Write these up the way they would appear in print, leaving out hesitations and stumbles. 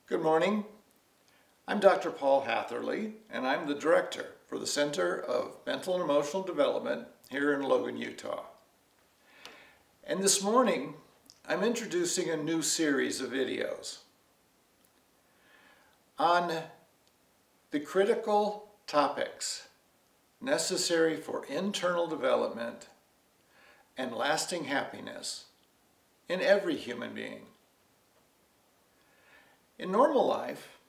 Good morning. I'm Dr. Paul Hatherley, and I'm the Director for the Center of Mental and Emotional Development here in Logan, Utah. And this morning, I'm introducing a new series of videos on the critical topics necessary for internal development and lasting happiness in every human being. In normal life,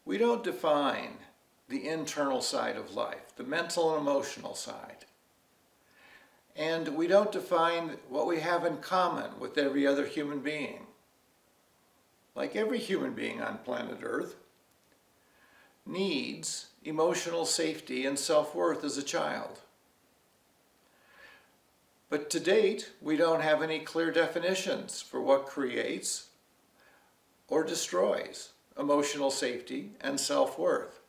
we don't define the internal side of life, the mental and emotional side. And we don't define what we have in common with every other human being. Like every human being on planet Earth needs emotional safety and self-worth as a child. But to date, we don't have any clear definitions for what creates or destroys emotional safety and self-worth.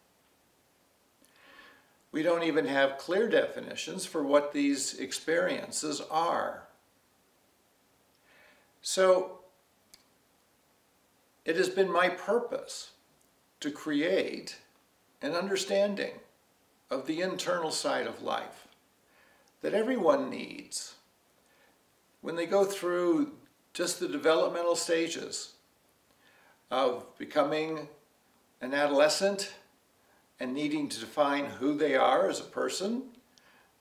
We don't even have clear definitions for what these experiences are. So it has been my purpose to create an understanding of the internal side of life that everyone needs when they go through just the developmental stages of becoming an adolescent and needing to define who they are as a person,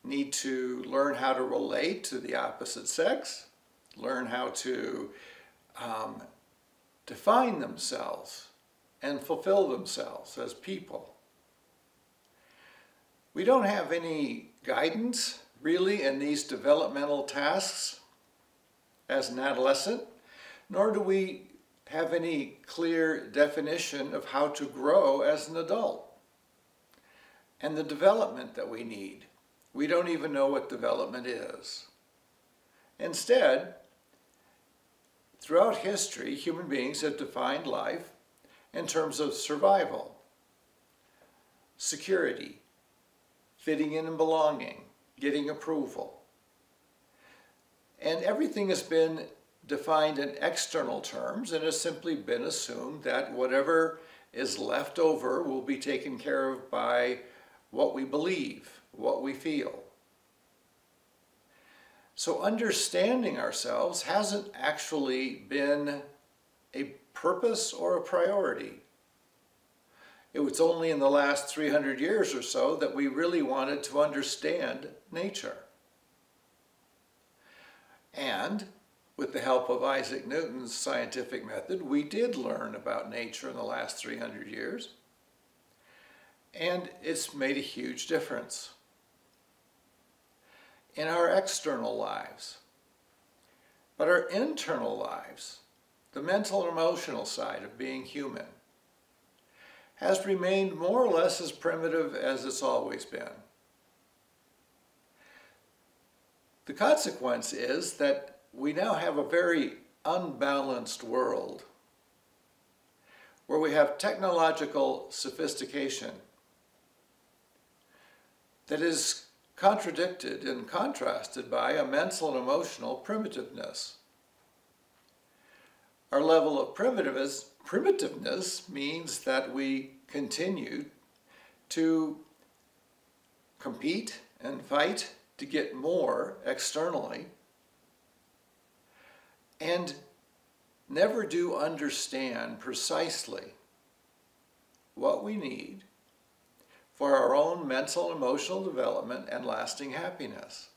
need to learn how to relate to the opposite sex, learn how to define themselves and fulfill themselves as people. We don't have any guidance really in these developmental tasks as an adolescent, nor do we have any clear definition of how to grow as an adult. And the development that we need, we don't even know what development is. Instead, throughout history, human beings have defined life in terms of survival, security, fitting in and belonging, getting approval. And everything has been defined in external terms and has simply been assumed that whatever is left over will be taken care of by what we believe, what we feel. So understanding ourselves hasn't actually been a purpose or a priority. It was only in the last 300 years or so that we really wanted to understand nature. And with the help of Isaac Newton's scientific method, we did learn about nature in the last 300 years. And it's made a huge difference in our external lives. But our internal lives, the mental and emotional side of being human, has remained more or less as primitive as it's always been. The consequence is that we now have a very unbalanced world where we have technological sophistication that is contradicted and contrasted by a mental and emotional primitiveness. Our level of primitiveness means that we continue to compete and fight to get more externally, and never do understand precisely what we need for our own mental and emotional development and lasting happiness.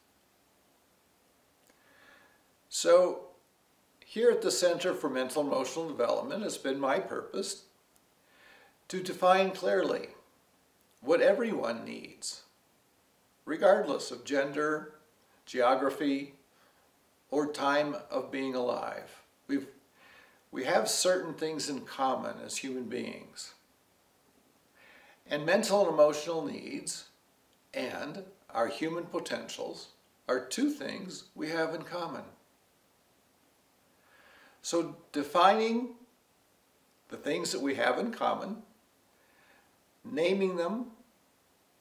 So here at the Center for Mental and Emotional Development, it's been my purpose to define clearly what everyone needs, regardless of gender, geography, or time of being alive. We have certain things in common as human beings. And mental and emotional needs and our human potentials are two things we have in common. So defining the things that we have in common, naming them,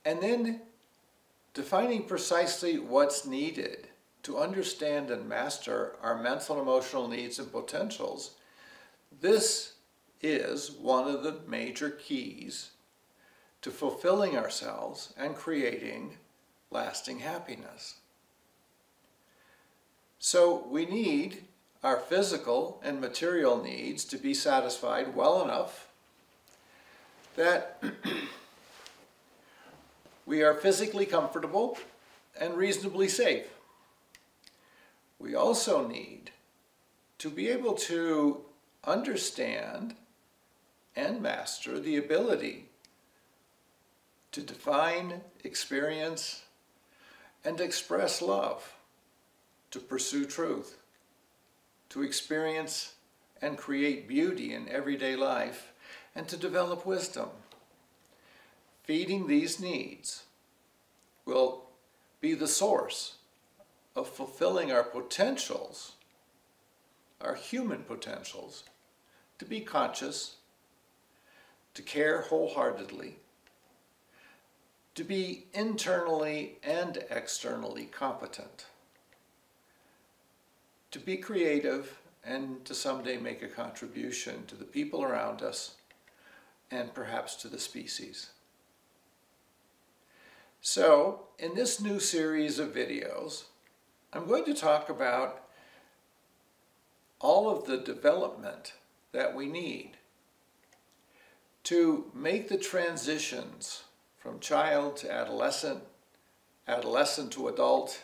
and then defining precisely what's needed to understand and master our mental and emotional needs and potentials, this is one of the major keys to fulfilling ourselves and creating lasting happiness. So we need our physical and material needs to be satisfied well enough that we are physically comfortable and reasonably safe. We also need to be able to understand and master the ability to define, experience, and express love, to pursue truth, to experience and create beauty in everyday life, and to develop wisdom. Feeding these needs will be the source of fulfilling our potentials, our human potentials, to be conscious, to care wholeheartedly, to be internally and externally competent, to be creative, and to someday make a contribution to the people around us and perhaps to the species. So, in this new series of videos, I'm going to talk about all of the development that we need to make the transitions from child to adolescent, adolescent to adult,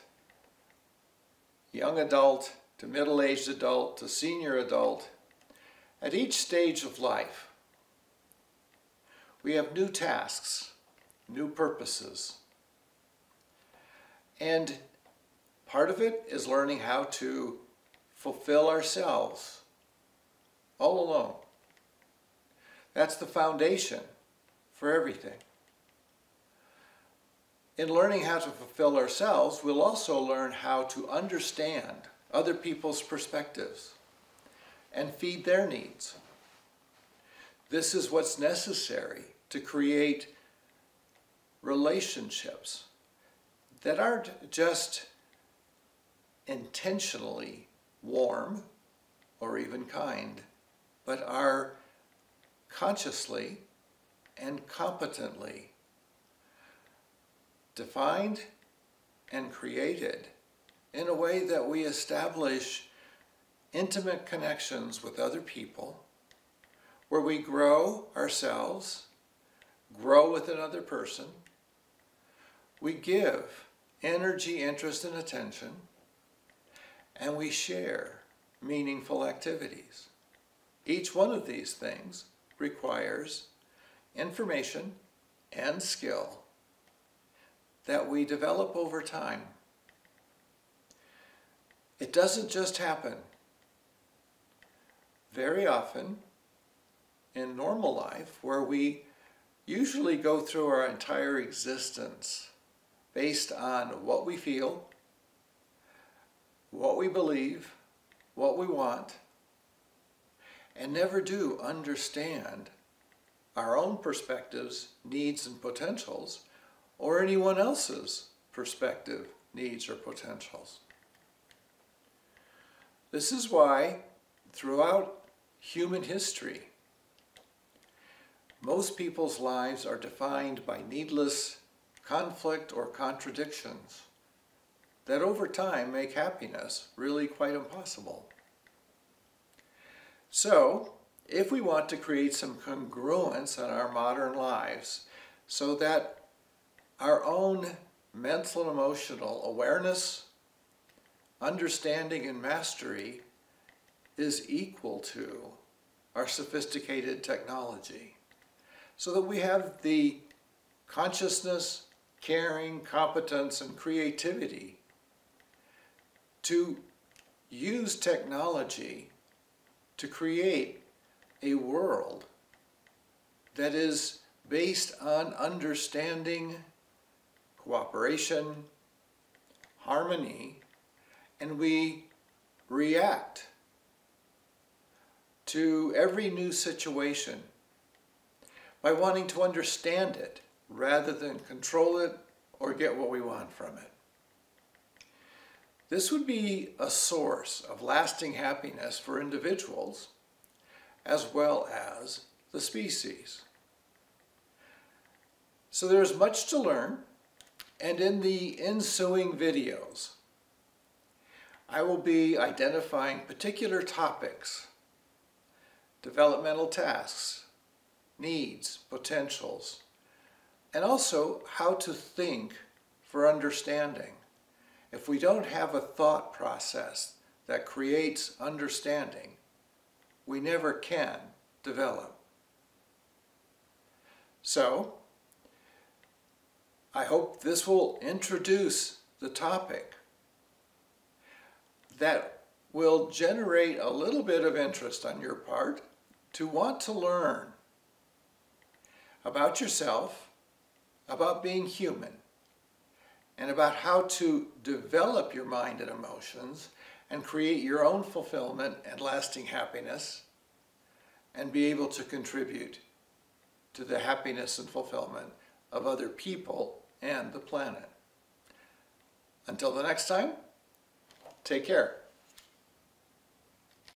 young adult to middle-aged adult to senior adult. At each stage of life, we have new tasks, new purposes. And part of it is learning how to fulfill ourselves all alone. That's the foundation for everything. In learning how to fulfill ourselves, we'll also learn how to understand other people's perspectives and feed their needs. This is what's necessary to create relationships that aren't just intentionally warm or even kind, but are consciously and competently defined and created in a way that we establish intimate connections with other people, where we grow ourselves, grow with another person, we give energy, interest, and attention, and we share meaningful activities. Each one of these things requires information and skill that we develop over time. It doesn't just happen. Very often in normal life, where we usually go through our entire existence based on what we feel, what we believe, what we want, and never do understand our own perspectives, needs, and potentials, or anyone else's perspective, needs, or potentials. This is why, throughout human history, most people's lives are defined by needless conflict or contradictions that over time make happiness really quite impossible. So, if we want to create some congruence in our modern lives so that our own mental and emotional awareness, understanding, and mastery is equal to our sophisticated technology, so that we have the consciousness, caring, competence, and creativity to use technology to create a world that is based on understanding, cooperation, harmony, and we react to every new situation by wanting to understand it rather than control it or get what we want from it. This would be a source of lasting happiness for individuals as well as the species. So there's much to learn, and in the ensuing videos, I will be identifying particular topics, developmental tasks, needs, potentials, and also how to think for understanding. If we don't have a thought process that creates understanding, we never can develop. So, I hope this will introduce the topic that will generate a little bit of interest on your part to want to learn about yourself, about being human, and about how to develop your mind and emotions and create your own fulfillment and lasting happiness, and be able to contribute to the happiness and fulfillment of other people and the planet. Until the next time, take care.